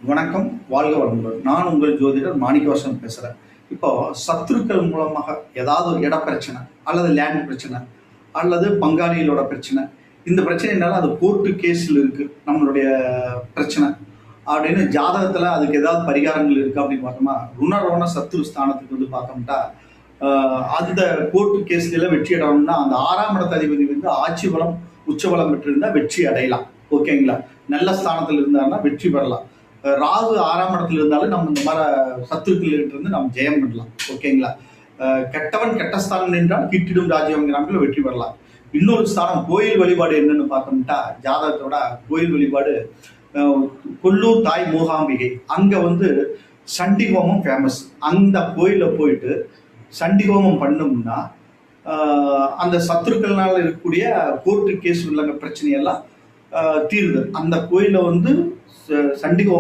வணக்கம், வாழ்க வளமுடன். நான் உங்கள் ஜோதிடர் மாணிக்கவாசன் பேசுகிறேன். இப்போ சத்துருக்கள் மூலமாக ஏதாவது ஒரு இட பிரச்சனை அல்லது லேண்ட் பிரச்சனை அல்லது பங்காளிகளோட பிரச்சனை, இந்த பிரச்சனைனால அது கோர்ட்டு கேஸில் இருக்குது நம்மளுடைய பிரச்சனை அப்படின்னு ஜாதகத்தில் அதுக்கு ஏதாவது பரிகாரங்கள் இருக்குது அப்படின்னு பார்த்தோமா, ருணரோண சத்துரு ஸ்தானத்துக்கு வந்து பார்த்தோம்னா அந்த கோர்ட்டு கேஸ்ல வெற்றி அடையணும்னா அந்த 6ஆம் இடத்த அதிபதி வந்து ஆட்சி பலம் உச்சபலம் பெற்றிருந்தால் வெற்றி அடையலாம். ஓகேங்களா? நல்ல ஸ்தானத்தில் இருந்தாருன்னா வெற்றி பெறலாம். ராகு 6ஆம் இடத்துல இருந்தாலும் நம்ம இந்த மாதிரி சத்துருக்கள் இருந்து நம்ம ஜெயம் பண்ணலாம். ஓகேங்களா? கெட்டவன் கெட்டஸ்தானம் நின்றால் கிட்டிடும் ராஜ்யங்கிற வெற்றி பெறலாம். இன்னொரு ஸ்தானம் கோயில் வழிபாடு என்னன்னு பார்த்தோம்னா, ஜாதகத்தோட கோயில் வழிபாடு கொல்லூர் தாய் மூகாம்பிகை, அங்க வந்து சண்டி ஹோமம் ஃபேமஸ். அந்த கோயில போயிட்டு சண்டி ஹோமம் பண்ணோம்னா அந்த சத்துருக்கள்னால இருக்கக்கூடிய கோர்ட்டு கேஸ் உள்ள பிரச்சனையெல்லாம் தீருது. அந்த கோயில வந்து சண்டி ஹோமம்